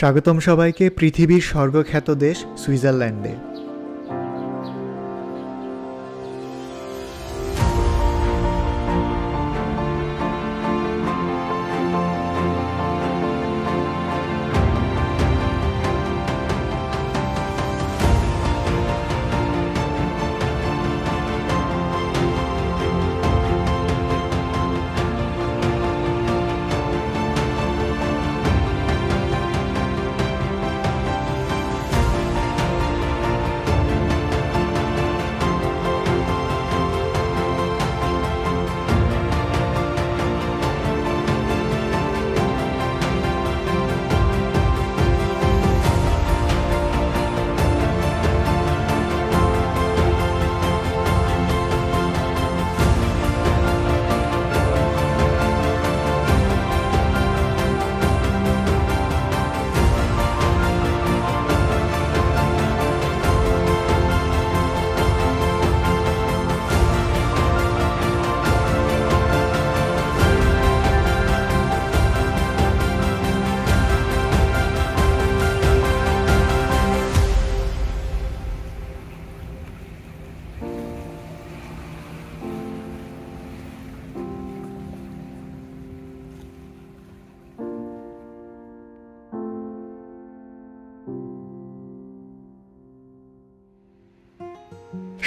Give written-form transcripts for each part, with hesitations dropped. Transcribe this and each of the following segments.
স্বাগতম সবাইকে পৃথিবীর সর্বখ্যাত দেশ সুইজারল্যান্ডে।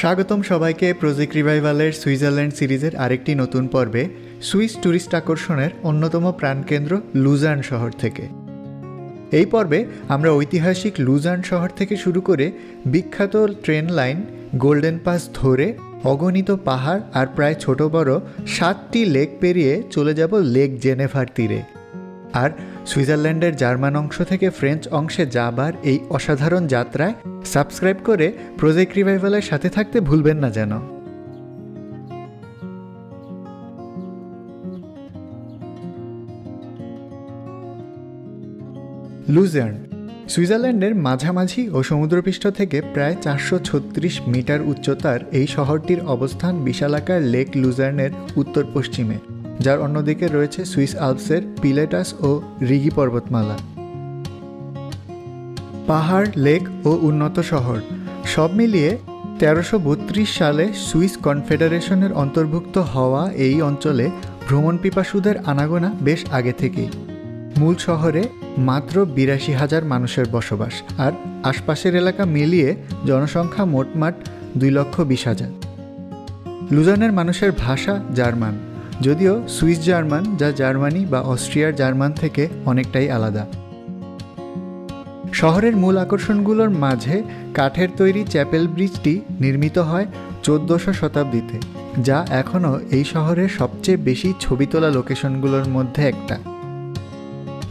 স্বাগতম সবাইকে প্রজেক্ট রিভাইভালের সুইজারল্যান্ড সিরিজের আরেকটি নতুন পর্বে সুইস ট্যুরিস্ট আকর্ষণের অন্যতম প্রাণকেন্দ্র লুজার্ন শহর থেকে। এই পর্বে আমরা ঐতিহাসিক লুজার্ন শহর থেকে শুরু করে বিখ্যাত ট্রেন লাইন গোল্ডেন পাস ধরে অগণিত পাহাড় আর প্রায় ছোট বড় 7টি লেক পেরিয়ে চলে যাব লেক জেনেভার তীরে। আর সুইজারল্যান্ডের জার্মান অংশ থেকে ফ্রেঞ্চ অংশে যাবার এই অসাধারণ যাত্রায় সাবস্ক্রাইব করে প্রজেক্ট রিভাইভালের সাথে থাকতে ভুলবেন না যেন। লুজার্ন সুইজারল্যান্ডের মাঝামাঝি ও সমুদ্রপৃষ্ঠ থেকে প্রায় 436 মিটার উচ্চতার এই শহরটির অবস্থান বিশালাকার লেক লুজার্নের উত্তর পশ্চিমে, যার অন্যদিকে রয়েছে সুইস আল্পসের পিলেটাস ও রিগি পর্বতমালা। পাহাড়, লেক ও উন্নত শহর সব মিলিয়ে 1332 সালে সুইস কনফেডারেশনের অন্তর্ভুক্ত হওয়া এই অঞ্চলে ভ্রমণ পিপাসুদের আনাগোনা বেশ আগে থেকেই। মূল শহরে মাত্র 82,000 মানুষের বসবাস, আর আশপাশের এলাকা মিলিয়ে জনসংখ্যা মোটমাট 2,20,000। লুজার্নের মানুষের ভাষা জার্মান, যদিও সুইস জার্মান যা জার্মানি বা অস্ট্রিয়ার জার্মান থেকে অনেকটাই আলাদা। শহরের মূল আকর্ষণগুলোর মাঝে কাঠের তৈরি চ্যাপেল ব্রিজটি নির্মিত হয় 1400 শতাব্দীতে, যা এখনও এই শহরের সবচেয়ে বেশি ছবি তোলা লোকেশনগুলোর মধ্যে একটা।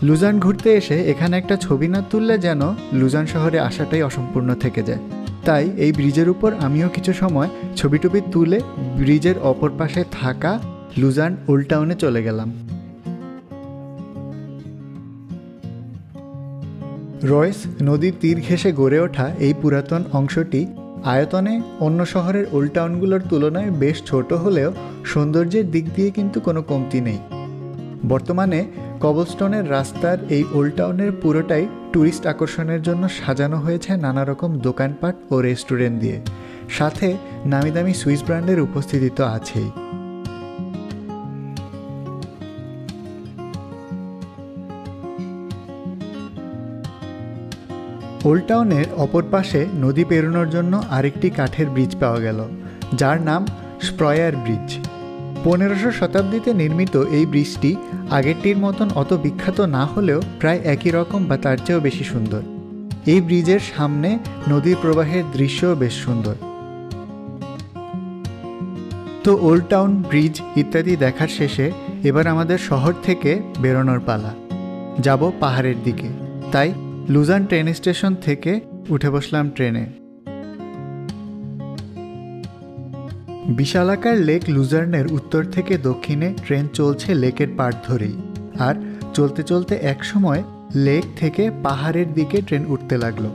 লুজার্ন ঘুরতে এসে এখানে একটা ছবি না তুললে যেন লুজার্ন শহরে আসাটাই অসম্পূর্ণ থেকে যায়। তাই এই ব্রিজের উপর আমিও কিছু সময় ছবি টবি তুলে ব্রিজের অপর পাশে থাকা লুজার্ন ওল্ড টাউনে চলে গেলাম। রয়েস নদীর তীর ঘেঁষে গড়ে ওঠা এই পুরাতন অংশটি আয়তনে অন্য শহরের ওল্ড টাউনগুলোর তুলনায় বেশ ছোট হলেও সৌন্দর্যের দিক দিয়ে কিন্তু কোনো কমতি নেই। বর্তমানে কবলস্টোনের রাস্তার এই ওল্ড টাউনের পুরোটাই ট্যুরিস্ট আকর্ষণের জন্য সাজানো হয়েছে নানা রকম দোকানপাট ও রেস্টুরেন্ট দিয়ে, সাথে নামি দামি সুইস ব্র্যান্ডের উপস্থিতি তো আছেই। ওল্ড টাউনের অপর পাশে নদী পেরোনোর জন্য আরেকটি কাঠের ব্রিজ পাওয়া গেল, যার নাম স্প্রয়ার ব্রিজ। 1500 শতাব্দীতে নির্মিত এই ব্রিজটি আগেরটির মতন অত বিখ্যাত না হলেও প্রায় একই রকম বা তার চেয়েও বেশি সুন্দর। এই ব্রিজের সামনে নদীর প্রবাহের দৃশ্যও বেশ সুন্দর। তো ওল্ড টাউন, ব্রিজ ইত্যাদি দেখার শেষে এবার আমাদের শহর থেকে বেরোনোর পালা, যাব পাহাড়ের দিকে। তাই লুজার্ন ট্রেন স্টেশন থেকে উঠে বসলাম ট্রেনে। বিশালাকার লেক লুজার্নের উত্তর থেকে দক্ষিণে ট্রেন চলছে লেকের পাড় ধরেই, আর চলতে চলতে একসময় লেক থেকে পাহাড়ের দিকে ট্রেন উঠতে লাগলো।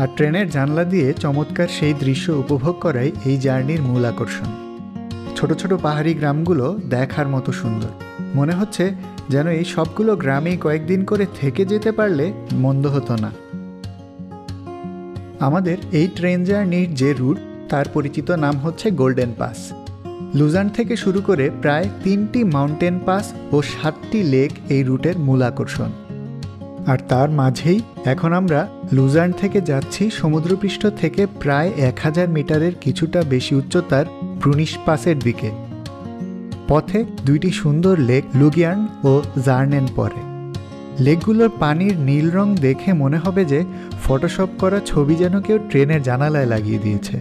আর ট্রেনের জানলা দিয়ে চমৎকার সেই দৃশ্য উপভোগ করাই এই জার্নির মূল আকর্ষণ। ছোট ছোট পাহাড়ি গ্রামগুলো দেখার মতো সুন্দর, মনে হচ্ছে যেন এই সবগুলো গ্রামেই কয়েকদিন করে থেকে যেতে পারলে মন্দ হতো না। আমাদের এই ট্রেন জার্নির যে রুট তার পরিচিত নাম হচ্ছে গোল্ডেন পাস। লুজার্ন থেকে শুরু করে প্রায় 3টি মাউন্টেন পাস ও 7টি লেক এই রুটের মূল আকর্ষণ। আর তার মাঝেই এখন আমরা লুজার্ন থেকে যাচ্ছি সমুদ্রপৃষ্ঠ থেকে প্রায় 1000 মিটারের কিছুটা বেশি উচ্চতার ব্রুনিশ পাসের দিকে। পথে 2টি সুন্দর লেক লুগিয়ার্ন ও জার্নেন পড়ে। লেকগুলোর পানির নীল রং দেখে মনে হবে যে ফটোশপ করা ছবি যেন কেউ ট্রেনের জানালায় লাগিয়ে দিয়েছে।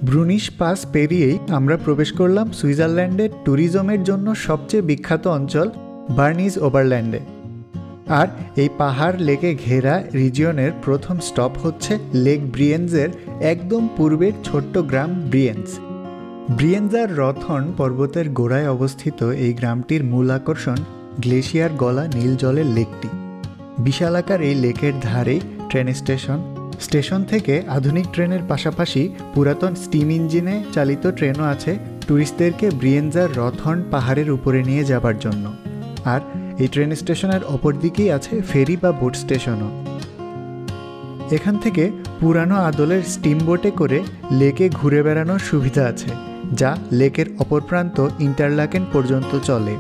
ব্রুনিশ পাস পেরিয়েই আমরা প্রবেশ করলাম সুইজারল্যান্ডের ট্যুরিজমের জন্য সবচেয়ে বিখ্যাত অঞ্চল বার্নিজ ওভারল্যান্ডে। আর এই পাহাড় লেকে ঘেরা রিজিয়নের প্রথম স্টপ হচ্ছে লেক ব্রিয়েন্সের একদম পূর্বের ছোট্ট গ্রাম ব্রিয়েন্স। ব্রিয়েন্সার রথর্ন পর্বতের গোড়ায় অবস্থিত এই গ্রামটির মূল আকর্ষণ গ্লেশিয়ার গলা নীল জলের লেকটি। বিশালাকার এই লেকের ধারেই ট্রেন স্টেশন থেকে আধুনিক ট্রেনের পাশাপাশি পুরাতন স্টিম ইঞ্জিনে চালিত ট্রেনও আছে ট্যুরিস্টদেরকে ব্রিয়েন্সার রথর্ন পাহাড়ের উপরে নিয়ে যাবার জন্য। আর এই ট্রেন স্টেশনের অপর দিকেই আছে ফেরি বা বোট স্টেশনও। এখান থেকে পুরানো আদলের স্টিম বোটে করে লেকে ঘুরে বেড়ানোর সুবিধা আছে, যা লেকের অপর প্রান্ত ইন্টারলাকেন পর্যন্ত চলে।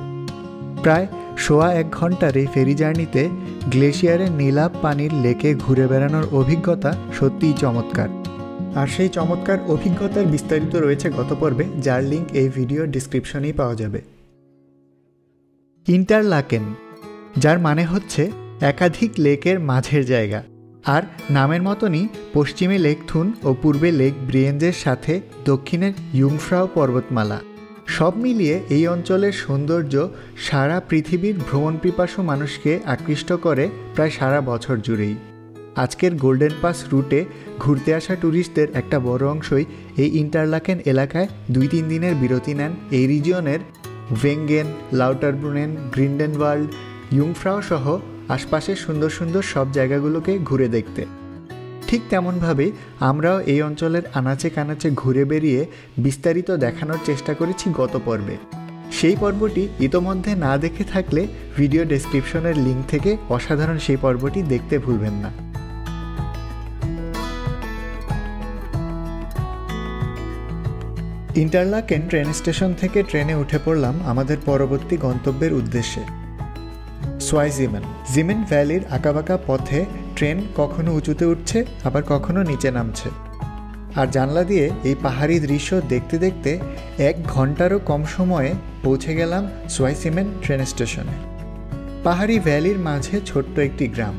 প্রায় 1.25 ঘন্টার এই ফেরি জার্নিতে গ্লেশিয়ারের নীলাভ পানির লেকে ঘুরে বেড়ানোর অভিজ্ঞতা সত্যিই চমৎকার। আর সেই চমৎকার অভিজ্ঞতার বিস্তারিত রয়েছে গত পর্বে, যার লিঙ্ক এই ভিডিও ডিসক্রিপশনেই পাওয়া যাবে। ইন্টারলাকেন, যার মানে হচ্ছে একাধিক লেকের মাঝের জায়গা। আর নামের মতনই পশ্চিমে লেক থুন ও পূর্বে লেক ব্রিয়েন্সের সাথে দক্ষিণের ইয়ুংফ্রাও পর্বতমালা। সব মিলিয়ে এই অঞ্চলের সৌন্দর্য সারা পৃথিবীর ভ্রমণপিপাসু মানুষকে আকৃষ্ট করে প্রায় সারা বছর জুড়েই। আজকের গোল্ডেন পাস রুটে ঘুরতে আসা ট্যুরিস্টদের একটা বড় অংশই এই ইন্টারলাকেন এলাকায় 2-3 দিনের বিরতি নেন এই রিজিয়নের ভেঙ্গেন, লাউটারব্রুনেন, গ্রিন্ডেনওয়াল্ড, ইয়ুংফ্রাও সহ আশপাশের সুন্দর সুন্দর সব জায়গাগুলোকে ঘুরে দেখতে। ঠিক তেমনভাবেই আমরাও এই অঞ্চলের আনাচে কানাচে ঘুরে বেরিয়ে বিস্তারিত দেখানোর চেষ্টা করেছি গত পর্বে। সেই পর্বটি ইতোমধ্যে না দেখে থাকলে ভিডিও ডেসক্রিপশনের লিঙ্ক থেকে অসাধারণ সেই পর্বটি দেখতে ভুলবেন না। ইন্টারলাকেন ট্রেন স্টেশন থেকে ট্রেনে উঠে পড়লাম আমাদের পরবর্তী গন্তব্যের উদ্দেশ্যে, সোয়াইজিমেন। জিমেন ভ্যালির আঁকাবাঁকা পথে ট্রেন কখনো উঁচুতে উঠছে আবার কখনো নিচে নামছে। আর জানলা দিয়ে এই পাহাড়ি দৃশ্য দেখতে দেখতে 1 ঘন্টারও কম সময়ে পৌঁছে গেলাম সোয়াইজিমেন ট্রেন স্টেশনে। পাহাড়ি ভ্যালির মাঝে ছোট্ট একটি গ্রাম।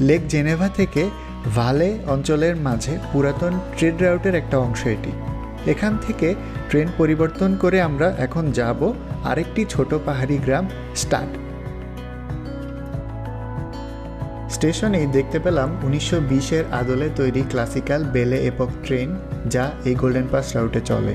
লেক জেনেভা থেকে ভালে অঞ্চলের মাঝে পুরাতন ট্রেড রাউটের একটা অংশ এটি। এখান থেকে ট্রেন পরিবর্তন করে আমরা এখন যাব আরেকটি ছোট পাহাড়ি গ্রাম স্টাড। স্টেশনেই দেখতে পেলাম 1920-এর আদলে তৈরি ক্লাসিক্যাল বেলে এপক ট্রেন, যা এই গোল্ডেন পাস রাউটে চলে।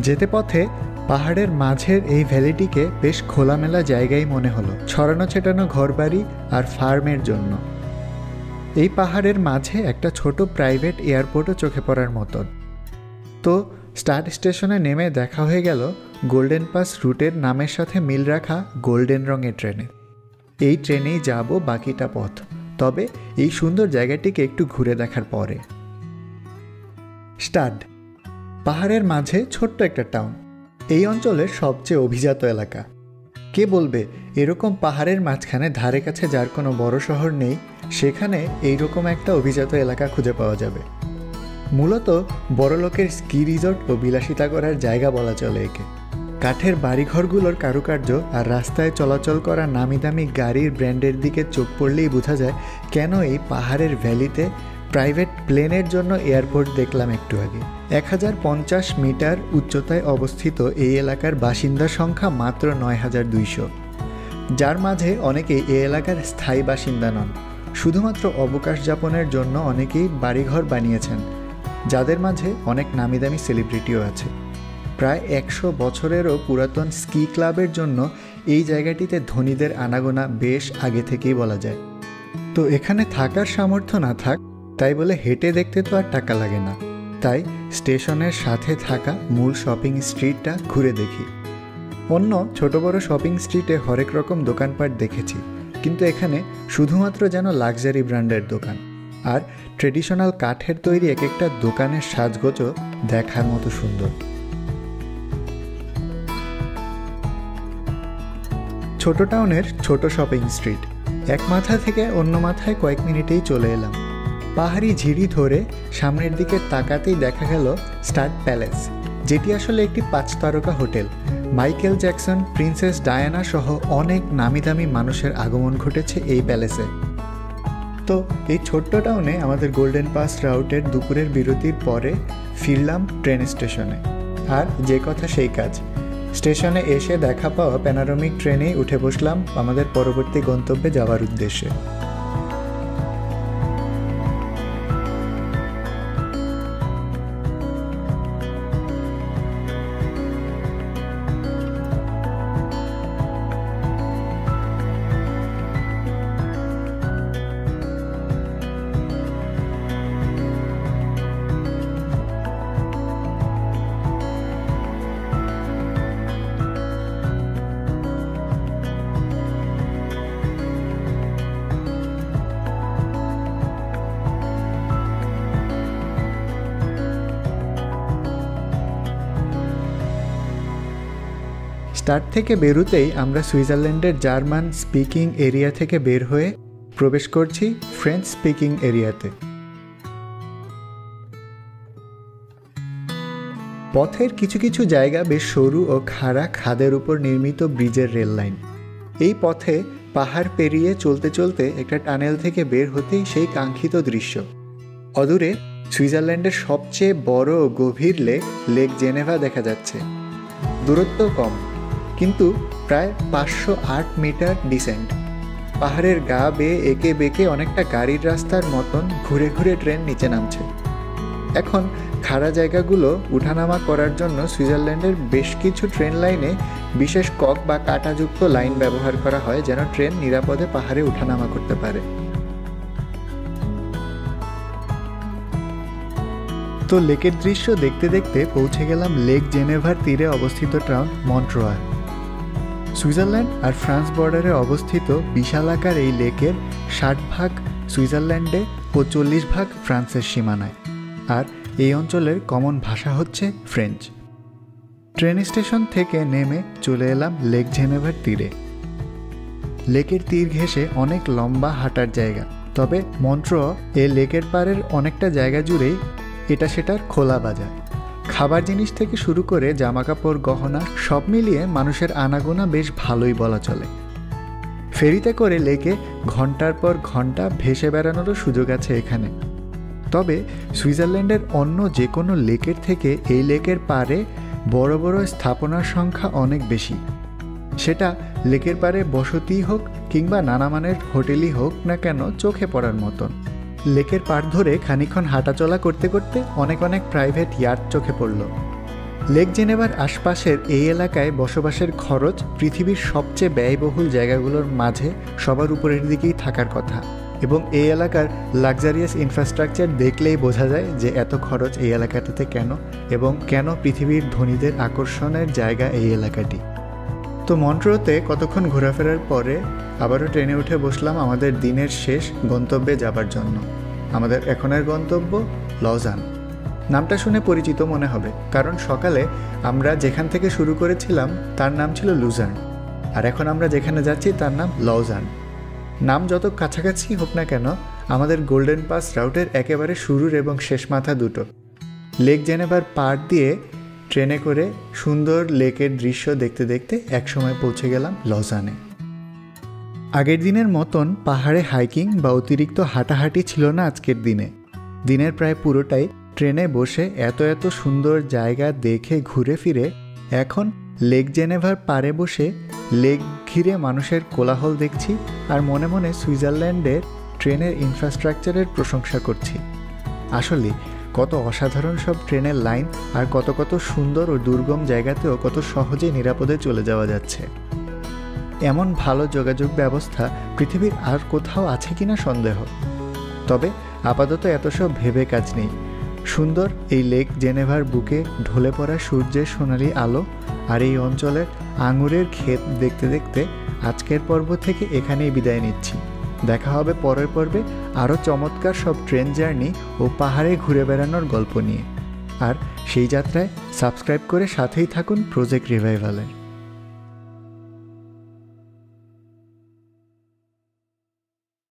যেতে পথে পাহাড়ের মাঝের এই ভ্যালিটিকে বেশ খোলামেলা জায়গায় মনে হলো, ছড়ানো ছেটানো ঘরবাড়ি আর ফার্মের জন্য। এই পাহাড়ের মাঝে একটা ছোট প্রাইভেট এয়ারপোর্টও চোখে পড়ার মতন। তো স্টাড স্টেশনে নেমে দেখা হয়ে গেল গোল্ডেন পাস রুটের নামের সাথে মিল রাখা গোল্ডেন রঙের ট্রেনে। এই ট্রেনেই যাব বাকিটা পথ, তবে এই সুন্দর জায়গাটিকে একটু ঘুরে দেখার পরে। স্টাড পাহাড়ের মাঝে ছোট্ট একটা টাউন, এই অঞ্চলের সবচেয়ে অভিজাত এলাকা। কে বলবে এরকম পাহাড়ের মাঝখানে ধারে কাছে যার কোনো বড় শহর নেই, সেখানে এইরকম একটা অভিজাত এলাকা খুঁজে পাওয়া যাবে। মূলত বড়লোকের স্কি রিসর্ট ও বিলাসিতা করার জায়গা বলা চলে একে। কাঠের বাড়িঘরগুলোর কারুকার্য আর রাস্তায় চলাচল করা নামি দামি গাড়ির ব্র্যান্ডের দিকে চোখ পড়লেই বোঝা যায় কেন এই পাহাড়ের ভ্যালিতে প্রাইভেট প্লেনের জন্য এয়ারপোর্ট দেখলাম একটু আগে। 1050 মিটার উচ্চতায় অবস্থিত এই এলাকার বাসিন্দার সংখ্যা মাত্র 9200, যার মাঝে অনেকেই এই এলাকার স্থায়ী বাসিন্দা নন। শুধুমাত্র অবকাশ যাপনের জন্য অনেকেই বাড়িঘর বানিয়েছেন, যাদের মাঝে অনেক নামিদামি সেলিব্রিটিও আছে। প্রায় 100 বছরেরও পুরাতন স্কি ক্লাবের জন্য এই জায়গাটিতে ধনীদের আনাগোনা বেশ আগে থেকেই বলা যায়। তো এখানে থাকার সামর্থ্য না থাক, তাই বলে হেঁটে দেখতে তো আর টাকা লাগে না, তাই স্টেশনের সাথে থাকা মূল শপিং স্ট্রিটটা ঘুরে দেখি। অন্য ছোট বড় শপিং স্ট্রিটে হরেক রকম দোকানপাট দেখেছি, কিন্তু এখানে শুধুমাত্র যেন লাক্সারি ব্র্যান্ডের দোকান, আর ট্রেডিশনাল কাঠের তৈরি এক একটা দোকানের সাজগোজও দেখার মতো সুন্দর। ছোট টাউনের ছোট শপিং স্ট্রিট, এক মাথা থেকে অন্য মাথায় কয়েক মিনিটেই চলে এলাম। পাহাড়ি ঝিরি ধরে সামনের দিকে তাকাতেই দেখা গেল স্টার প্যালেস, যেটি আসলে একটি 5 তারকা hotel. Michael Jackson, princess Diana সহ অনেক নামি দামি মানুষের আগমন ঘটেছে এই প্যালেসে। তো এই ছোট্ট টাউনে আমাদের গোল্ডেন পাস রাউটের দুপুরের বিরতির পরে ফিরলাম ট্রেন স্টেশনে। আর যে কথা সেই কাজ, স্টেশনে এসে দেখা পাওয়া প্যানোরামিক ট্রেনেই উঠে বসলাম আমাদের পরবর্তী গন্তব্যে যাওয়ার উদ্দেশ্যে। স্টার্ট থেকে বেরোতেই আমরা সুইজারল্যান্ডের জার্মান স্পিকিং এরিয়া থেকে বের হয়ে প্রবেশ করছি ফ্রেঞ্চ স্পিকিং এরিয়াতে। পথের কিছু কিছু জায়গা বেশ সরু ও খাড়া খাদের উপর নির্মিত ব্রিজের রেল লাইন। এই পথে পাহাড় পেরিয়ে চলতে চলতে একটা টানেল থেকে বের হতেই সেই কাঙ্ক্ষিত দৃশ্য। অদূরে সুইজারল্যান্ডের সবচেয়ে বড় ও গভীর লেক জেনেভা দেখা যাচ্ছে। দূরত্ব কম, কিন্তু প্রায় 508 মিটার ডিসেন্ট। পাহাড়ের গা বেয়ে এঁকে বেঁকে অনেকটা গাড়ির রাস্তার মতন ঘুরে ঘুরে ট্রেন নিচে নামছে। এখন খাড়া জায়গাগুলো উঠানামা করার জন্য সুইজারল্যান্ডের বেশ কিছু ট্রেন লাইনে বিশেষ কক বা কাঁটাযুক্ত লাইন ব্যবহার করা হয়, যেন ট্রেন নিরাপদে পাহাড়ে উঠানামা করতে পারে। তো লেকের দৃশ্য দেখতে দেখতে পৌঁছে গেলাম লেক জেনেভার তীরে অবস্থিত টাউন মন্ট্রোয়ার। সুইজারল্যান্ড আর ফ্রান্স বর্ডারে অবস্থিত বিশালাকার এই লেকের 60 ভাগ সুইজারল্যান্ডে ও 40 ভাগ ফ্রান্সের সীমানায়, আর এই অঞ্চলের কমন ভাষা হচ্ছে ফ্রেঞ্চ। ট্রেন স্টেশন থেকে নেমে চলে এলাম লেক জেনেভার তীরে। লেকের তীর ঘেঁষে অনেক লম্বা হাঁটার জায়গা, তবে মন্ট্রো এ লেকের পাড়ের অনেকটা জায়গা জুড়েই এটা সেটার খোলা বাজার। খাবার জিনিস থেকে শুরু করে জামাকাপড়, গহনা সব মিলিয়ে মানুষের আনাগোনা বেশ ভালোই বলা চলে। ফেরিতে করে লেকে ঘন্টার পর ঘন্টা ভেসে বেড়ানোরও সুযোগ আছে এখানে। তবে সুইজারল্যান্ডের অন্য যে কোনো লেকের থেকে এই লেকের পাড়ে বড় বড় স্থাপনার সংখ্যা অনেক বেশি। সেটা লেকের পাড়ে বসতি হোক কিংবা নানা মানের হোটেলই হোক না কেন, চোখে পড়ার মতন। লেকের পাড় ধরে খানিকক্ষণ হাঁটাচলা করতে করতে অনেক প্রাইভেট ইয়াট চোখে পড়ল। লেক জেনেভার আশপাশের এই এলাকায় বসবাসের খরচ পৃথিবীর সবচেয়ে ব্যয়বহুল জায়গাগুলোর মাঝে সবার উপরের দিকেই থাকার কথা, এবং এই এলাকার লাক্সারিয়াস ইনফ্রাস্ট্রাকচার দেখলেই বোঝা যায় যে এত খরচ এই এলাকাটাতে কেন, এবং কেন পৃথিবীর ধনীদের আকর্ষণের জায়গা এই এলাকাটি। তো মন্ট্রোতে কতক্ষণ ঘোরাফেরার পরে আবারও ট্রেনে উঠে বসলাম আমাদের দিনের শেষ গন্তব্যে যাবার জন্য। আমাদের এখনের গন্তব্য লজান। নামটা শুনে পরিচিত মনে হবে, কারণ সকালে আমরা যেখান থেকে শুরু করেছিলাম তার নাম ছিল লুজার্ন, আর এখন আমরা যেখানে যাচ্ছি তার নাম লজান। নাম যত কাছাকাছি হোক না কেন, আমাদের গোল্ডেন পাস রাউটের একেবারে শুরুর এবং শেষ মাথা দুটো। লেক জেনেভার পাড় দিয়ে ট্রেনে করে সুন্দর লেকের দৃশ্য দেখতে দেখতে একসময় পৌঁছে গেলাম লজানে। আগের দিনের মতন পাহাড়ে হাইকিং বা অতিরিক্ত হাঁটাহাঁটি ছিল না আজকের দিনে। দিনের প্রায় পুরোটাই ট্রেনে বসে এত সুন্দর জায়গা দেখে ঘুরে ফিরে এখন লেক জেনেভার পাড়ে বসে লেক ঘিরে মানুষের কোলাহল দেখছি, আর মনে মনে সুইজারল্যান্ডের ট্রেনের ইনফ্রাস্ট্রাকচারের প্রশংসা করছি। আসলে কত অসাধারণ সব ট্রেনের লাইন, আর কত কত সুন্দর ও দুর্গম জায়গাতেও কত সহজে নিরাপদে চলে যাওয়া যাচ্ছে। এমন ভালো যোগাযোগ ব্যবস্থা পৃথিবীর আর কোথাও আছে কিনা সন্দেহ। তবে আপাতত এত সব ভেবে কাজ নেই। সুন্দর এই লেক জেনেভার বুকে ঢলে পড়া সূর্যের সোনালি আলো আর এই অঞ্চলের আঙুরের ক্ষেত দেখতে দেখতে আজকের পর্ব থেকে এখানেই বিদায় নিচ্ছি। দেখা হবে পরের পর্বে আরও চমৎকার সব ট্রেন জার্নি ও পাহাড়ে ঘুরে বেড়ানোর গল্প নিয়ে। আর সেই যাত্রায় সাবস্ক্রাইব করে সাথেই থাকুন প্রজেক্ট রিভাইভালের।